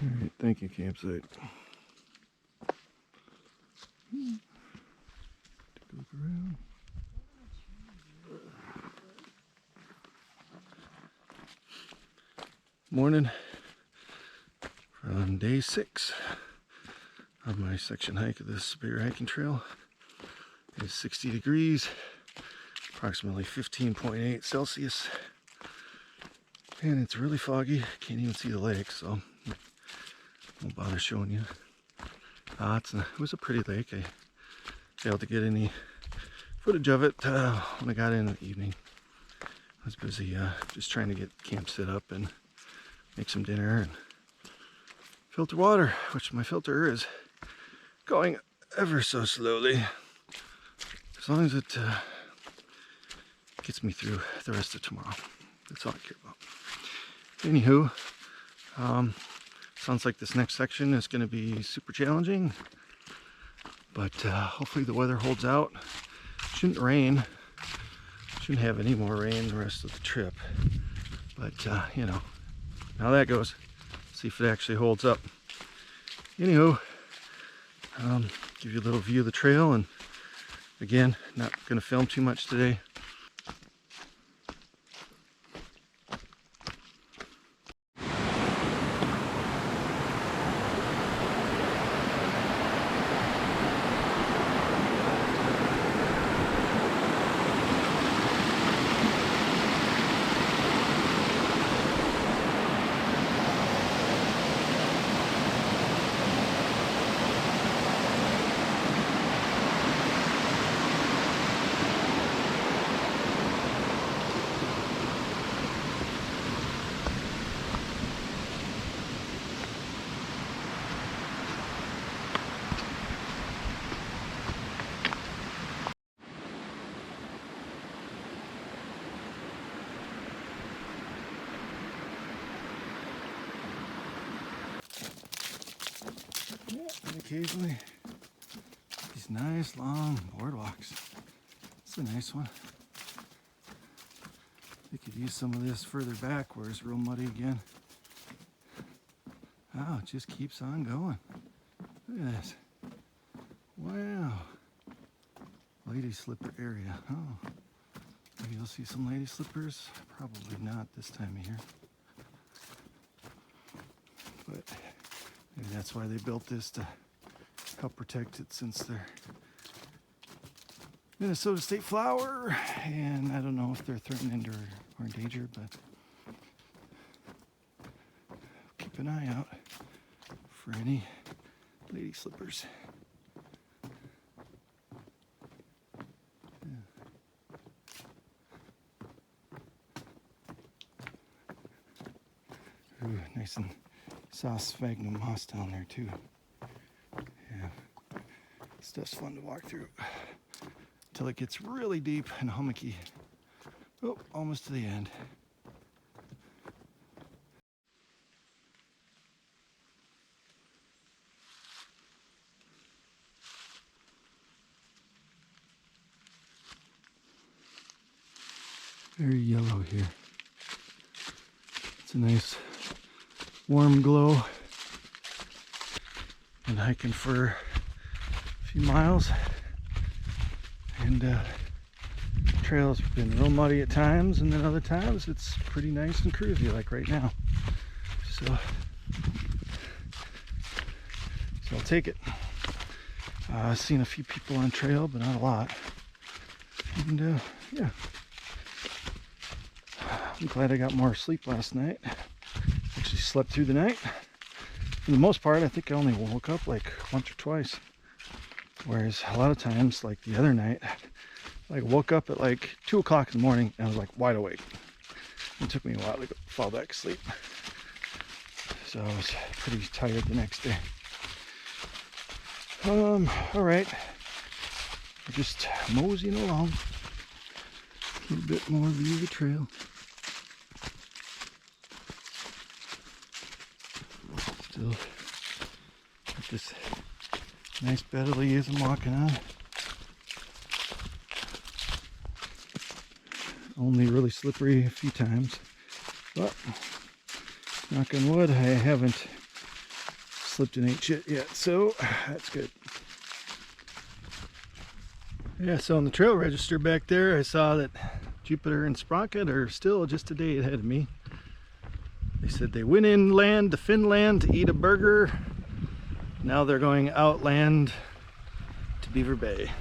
Alright, thank you, campsite. Take a look around. Morning from day 6 of my section hike of this beaver hiking trail. It's 60 degrees, approximately 15.8 Celsius, and it's really foggy. Can't even see the lake, so I won't bother showing you. It was a pretty lake. I failed to get any footage of it when I got in the evening. I was busy just trying to get camp set up and make some dinner and filter water, which my filter is going ever so slowly. As long as it gets me through the rest of tomorrow. That's all I care about. Anywho, sounds like this next section is going to be super challenging, but hopefully the weather holds out. Shouldn't rain. Shouldn't have any more rain the rest of the trip. But, you know, how that goes. See if it actually holds up. Anywho, give you a little view of the trail, and again, not going to film too much today. And occasionally these nice long boardwalks. It's a nice one. They could use some of this further back where it's real muddy again. Oh, it just keeps on going. Look at this. Wow. Lady slipper area. Oh, maybe you'll see some lady slippers. Probably not this time of year. But maybe that's why they built this, to help protect it, since they're Minnesota state flower, and I don't know if they're threatened or endangered, but keep an eye out for any lady slippers. Ooh, nice and soft sphagnum moss down there too. Yeah, stuff's fun to walk through until it gets really deep and hummocky. Oh, almost to the end. Very yellow here. It's a nice warm glow. Been hiking for a few miles, and trail's been real muddy at times, and then other times it's pretty nice and cruisy, like right now. So I'll take it. I've seen a few people on trail, but not a lot. And yeah, I'm glad I got more sleep last night. Actually slept through the night. For the most part, I think I only woke up like once or twice. Whereas a lot of times, like the other night, I woke up at like 2 o'clock in the morning and I was like wide awake. It took me a while to fall back asleep. So I was pretty tired the next day. All right. We're just moseying along. A little bit more view of the trail. Still got this nice bed of leaves I'm walking on. Only really slippery a few times, but knock on wood, I haven't slipped and ate shit yet, so that's good. Yeah, so on the trail register back there, I saw that Jupiter and Sprocket are still just a day ahead of me. They said they went inland to Finland to eat a burger. Now they're going outland to Beaver Bay.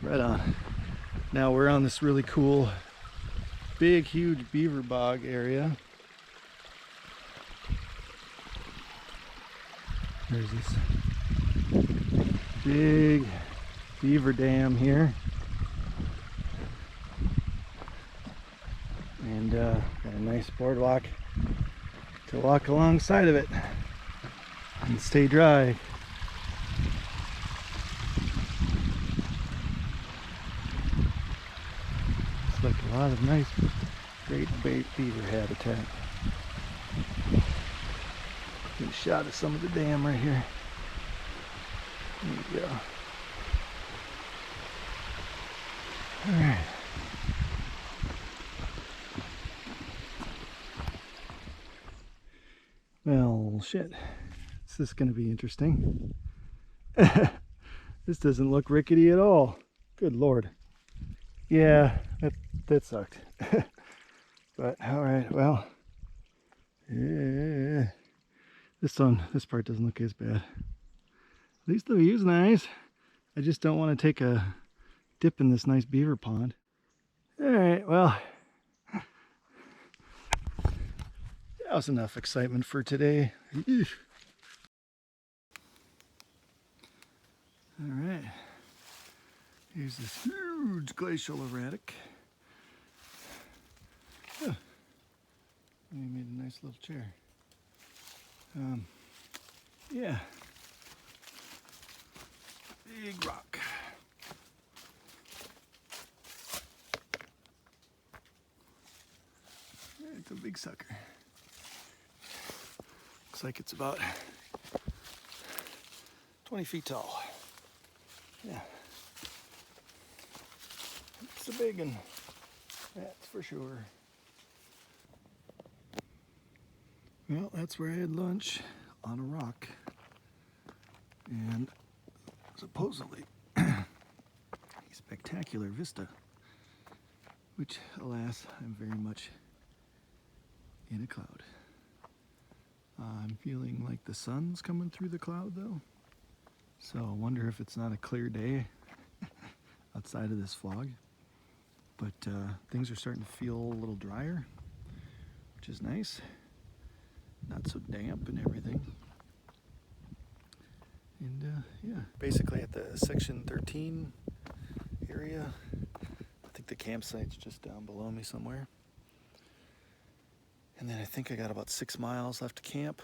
Right on. Now we're on this really cool, big, huge beaver bog area. There's this big beaver dam here. And got a nice boardwalk to walk alongside of it and stay dry. It's like a lot of nice great beaver habitat. Get a shot of some of the dam right here. There you go. Alright. Well, shit. This is going to be interesting. This doesn't look rickety at all. Good lord. Yeah, that sucked. But alright, well. Yeah. This part doesn't look as bad. At least the view's nice. I just don't want to take a dip in this nice beaver pond. Alright, well. That was enough excitement for today. Alright. Here's this huge glacial erratic. Oh, he made a nice little chair. Yeah. Big rock. It's a big sucker. Looks like it's about 20 feet tall. Yeah. It's a big one. That's for sure. Well, that's where I had lunch, on a rock. And supposedly a spectacular vista, which, alas, I'm very much in a cloud. I'm feeling like the sun's coming through the cloud though, so I wonder if it's not a clear day outside of this fog. But things are starting to feel a little drier, which is nice. Not so damp and everything. And yeah, basically at the section 13 area. I think the campsite's just down below me somewhere. And then I think I got about 6 miles left to camp.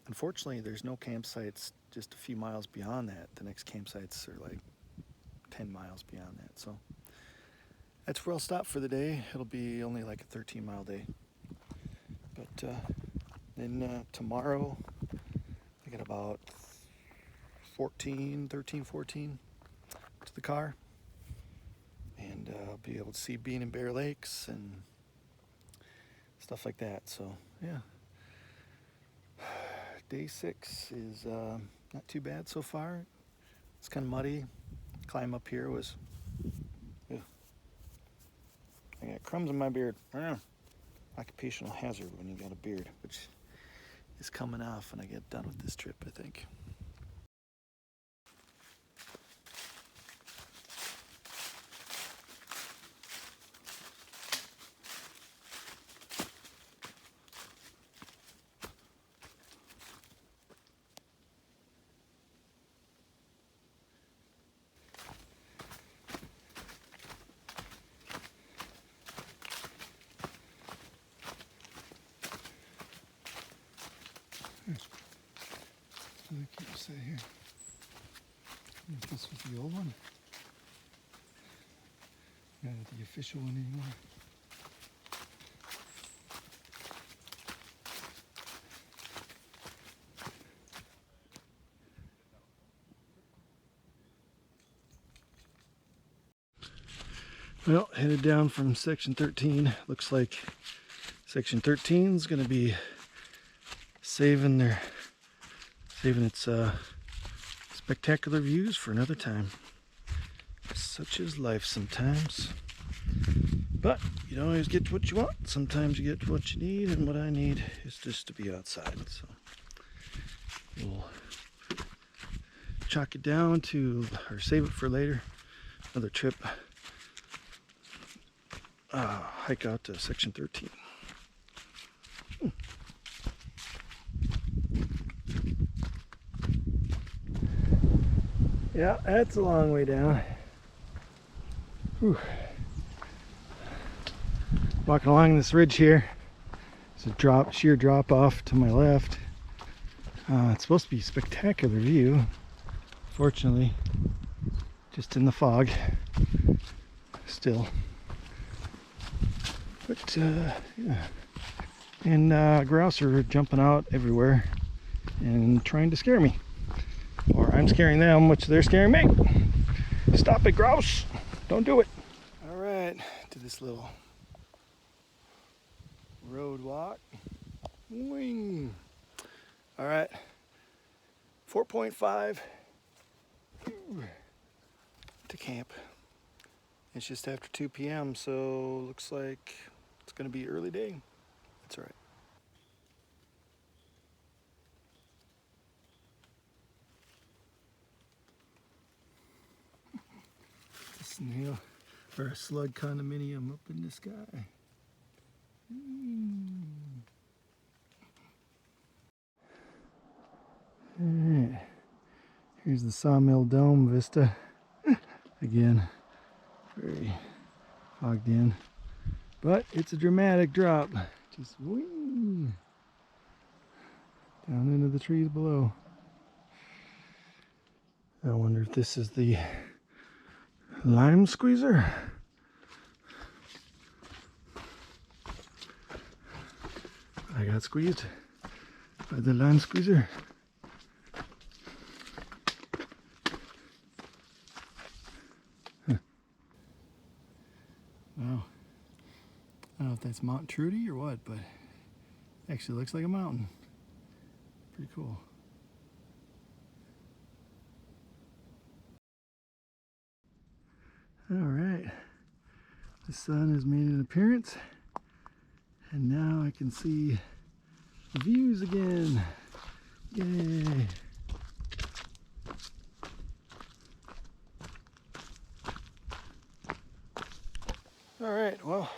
Unfortunately, there's no campsites just a few miles beyond that. The next campsites are like 10 miles beyond that. So that's where I'll stop for the day. It'll be only like a 13-mile day. But then tomorrow, I got about 13, 14 to the car. And I'll be able to see Bean and Bear Lakes and stuff like that. So yeah, day 6 is not too bad so far. It's kind of muddy. Climb up here was, ugh. I got crumbs in my beard. Occupational hazard when you got a beard, which is coming off when I get done with this trip, I think. I can't say here. If this was the old one. Not the official one anymore. Well, headed down from section 13. Looks like section 13 is going to be saving their Saving its spectacular views for another time. Such is life sometimes. But you don't always get what you want. Sometimes you get what you need, and what I need is just to be outside. So we'll chalk it down to, or save it for later. Another trip. Hike out to section 13. Yeah, that's a long way down. Whew. Walking along this ridge here. There's a sheer drop off to my left. It's supposed to be a spectacular view. Fortunately, just in the fog still. But yeah. And grouse are jumping out everywhere and trying to scare me. Or I'm scaring them, which they're scaring me. Stop it, grouse! Don't do it. All right, to this little road walk. Wing. All right, 4.5 to camp. It's just after 2 p.m., so looks like it's gonna be early day. That's all right. A snail or a slug condominium up in the sky. Alright, here's the Sawmill Dome vista. Again, very fogged in, but it's a dramatic drop. Just wing down into the trees below. I wonder if this is the lime squeezer. I got squeezed by the lime squeezer. Wow. I don't know if that's Mount Trudy or what, but it actually looks like a mountain. Pretty cool. All right. The sun has made an appearance, and now I can see the views again. Yay! All right, well,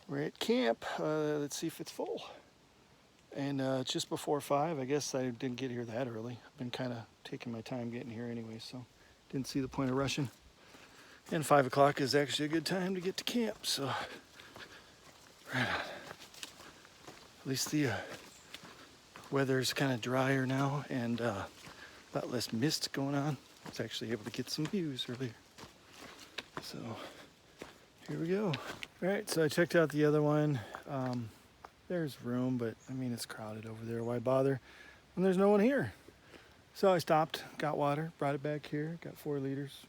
we're at camp. Let's see if it's full. And it's just before 5. I guess I didn't get here that early. I've been kind of taking my time getting here anyway, so didn't see the point of rushing. And 5 o'clock is actually a good time to get to camp, so right on. At least the weather's kind of drier now and a lot less mist going on. I was actually able to get some views earlier. So here we go. All right, so I checked out the other one. There's room, but I mean, it's crowded over there. Why bother when there's no one here? So I stopped, got water, brought it back here, got 4 liters.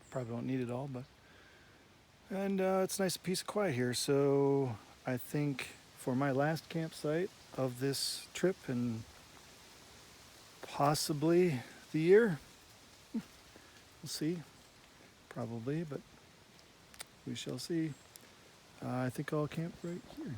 Probably don't need it all, but. And it's a nice piece of quiet here. So I think for my last campsite of this trip and possibly the year, we'll see, probably, but we shall see. I think I'll camp right here.